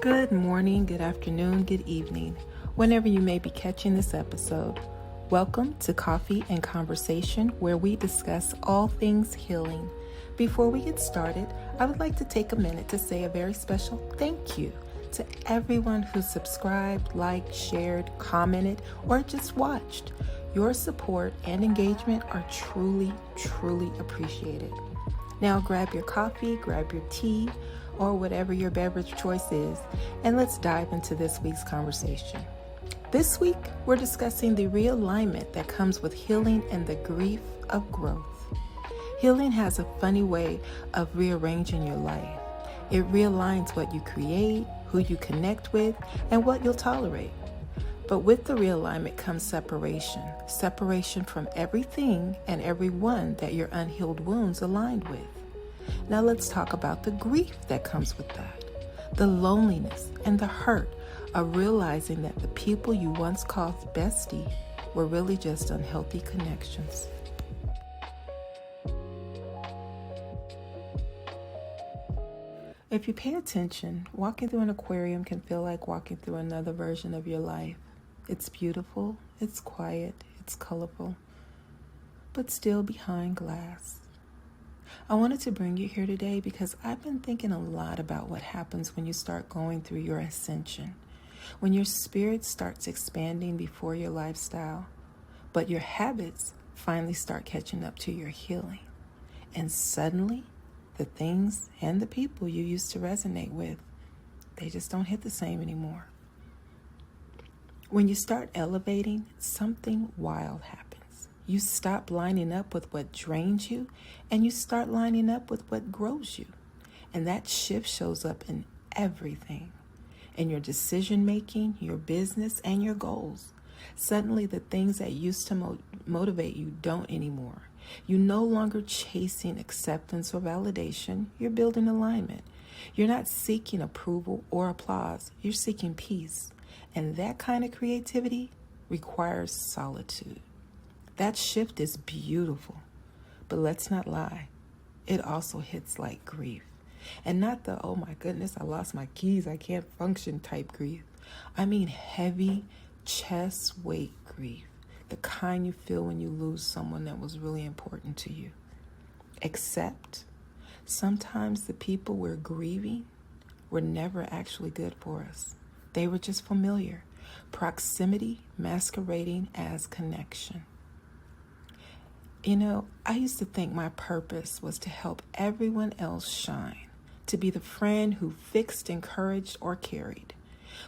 Good morning, good afternoon, good evening, whenever you may be catching this episode. Welcome to Coffee and Conversation, where we discuss all things healing. Before we get started, I would like to take a minute to say a very special thank you to everyone who subscribed, liked, shared, commented, or just watched. Your support and engagement are truly, truly appreciated. Now grab your coffee, grab your tea, or whatever your beverage choice is, and let's dive into this week's conversation. This week, we're discussing the realignment that comes with healing and the grief of growth. Healing has a funny way of rearranging your life. It realigns what you create, who you connect with, and what you'll tolerate. But with the realignment comes separation from everything and everyone that your unhealed wounds aligned with. Now let's talk about the grief that comes with that, the loneliness and the hurt of realizing that the people you once called bestie were really just unhealthy connections. If you pay attention, walking through an aquarium can feel like walking through another version of your life. It's beautiful, it's quiet, it's colorful, but still behind glass. I wanted to bring you here today because I've been thinking a lot about what happens when you start going through your ascension, when your spirit starts expanding before your lifestyle, but your habits finally start catching up to your healing. And suddenly, the things and the people you used to resonate with, they just don't hit the same anymore. When you start elevating, something wild happens. You stop lining up with what drains you, and you start lining up with what grows you. And that shift shows up in everything, in your decision making, your business, and your goals. Suddenly, the things that used to motivate you don't anymore. You're no longer chasing acceptance or validation. You're building alignment. You're not seeking approval or applause. You're seeking peace. And that kind of creativity requires solitude. That shift is beautiful, but let's not lie. It also hits like grief. And not the, oh my goodness, I lost my keys, I can't function type grief. I mean heavy chest weight grief, the kind you feel when you lose someone that was really important to you. Except sometimes the people we're grieving were never actually good for us. They were just familiar. Proximity masquerading as connection. You know, I used to think my purpose was to help everyone else shine, to be the friend who fixed, encouraged, or carried.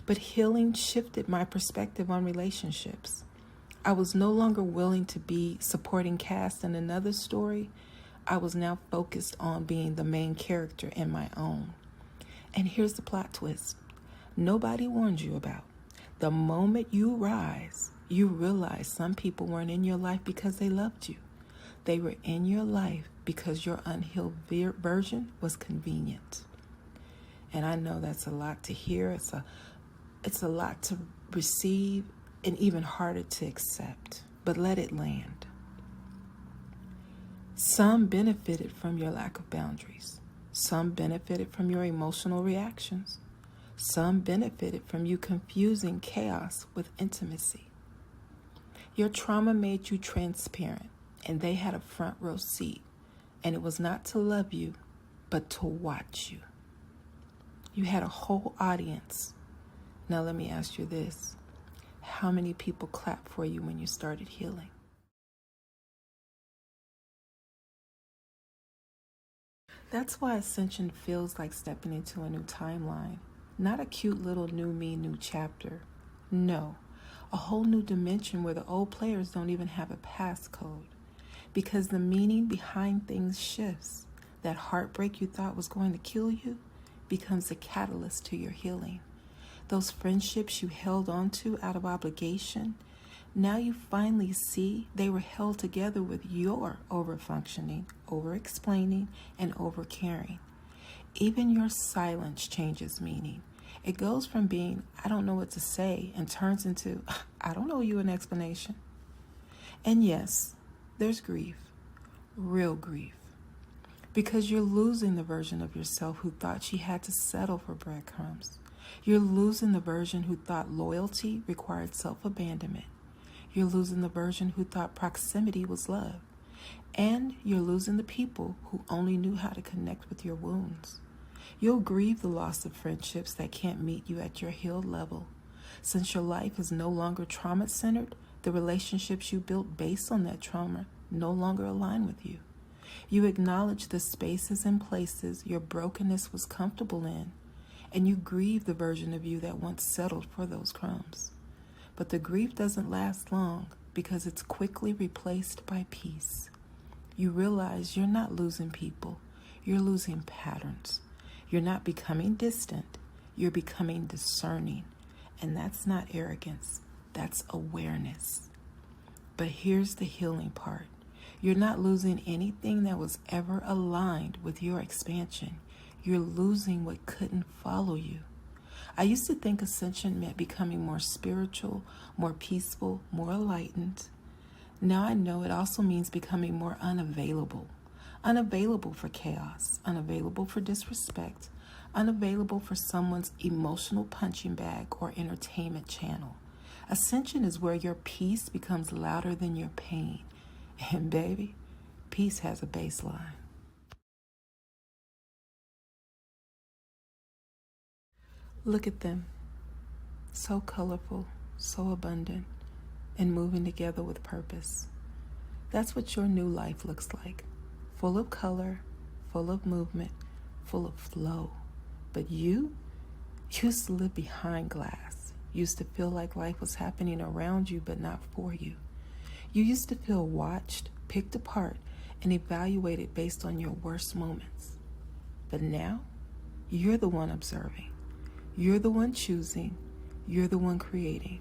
But healing shifted my perspective on relationships. I was no longer willing to be supporting cast in another story. I was now focused on being the main character in my own. And here's the plot twist. Nobody warned you about. The moment you rise, you realize some people weren't in your life because they loved you. They were in your life because your unhealed version was convenient. And I know that's a lot to hear. It's a lot to receive and even harder to accept. But let it land. Some benefited from your lack of boundaries. Some benefited from your emotional reactions. Some benefited from you confusing chaos with intimacy. Your trauma made you transparent, and they had a front row seat. And it was not to love you, but to watch you. You had a whole audience. Now let me ask you this. How many people clapped for you when you started healing? That's why ascension feels like stepping into a new timeline. Not a cute little new me, new chapter. No, a whole new dimension where the old players don't even have a passcode. Because the meaning behind things shifts. That heartbreak you thought was going to kill you becomes a catalyst to your healing. Those friendships you held on to out of obligation, now you finally see they were held together with your over-functioning, over-explaining, and over-caring. Even your silence changes meaning. It goes from being, I don't know what to say, and turns into, I don't owe you an explanation. And yes, there's grief, real grief. because you're losing the version of yourself who thought she had to settle for breadcrumbs. You're losing the version who thought loyalty required self-abandonment. You're losing the version who thought proximity was love. And you're losing the people who only knew how to connect with your wounds. You'll grieve the loss of friendships that can't meet you at your healed level. Since your life is no longer trauma-centered, the relationships you built based on that trauma no longer align with you. You acknowledge the spaces and places your brokenness was comfortable in, and you grieve the version of you that once settled for those crumbs. But the grief doesn't last long because it's quickly replaced by peace. You realize you're not losing people, you're losing patterns. You're not becoming distant, you're becoming discerning. And that's not arrogance, that's awareness. But here's the healing part. You're not losing anything that was ever aligned with your expansion. You're losing what couldn't follow you. I used to think ascension meant becoming more spiritual, more peaceful, more enlightened. Now I know it also means becoming more unavailable. Unavailable for chaos, unavailable for disrespect, unavailable for someone's emotional punching bag or entertainment channel. Ascension is where your peace becomes louder than your pain. And baby, peace has a baseline. Look at them. So colorful, so abundant, and moving together with purpose. That's what your new life looks like. Full of color, full of movement, full of flow. But you used to live behind glass. Used to feel like life was happening around you but not for you. You used to feel watched, picked apart, and evaluated based on your worst moments. But now, you're the one observing. You're the one choosing. You're the one creating.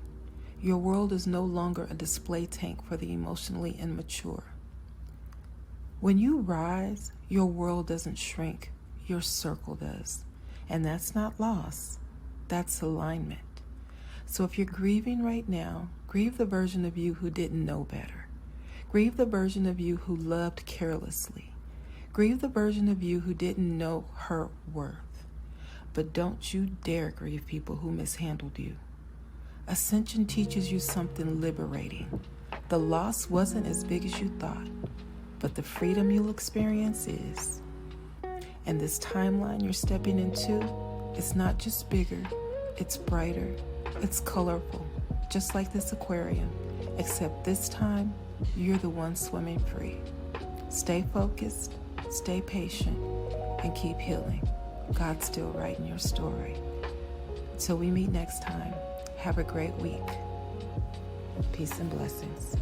Your world is no longer a display tank for the emotionally immature. When you rise, your world doesn't shrink. Your circle does. And that's not loss. That's alignment. So if you're grieving right now, grieve the version of you who didn't know better. Grieve the version of you who loved carelessly. Grieve the version of you who didn't know her worth. But don't you dare grieve people who mishandled you. Ascension teaches you something liberating. The loss wasn't as big as you thought, but the freedom you'll experience is. And this timeline you're stepping into, it's not just bigger, it's brighter, it's colorful, just like this aquarium, except this time, you're the one swimming free. Stay focused, stay patient, and keep healing. God's still writing your story. Until we meet next time, have a great week. Peace and blessings.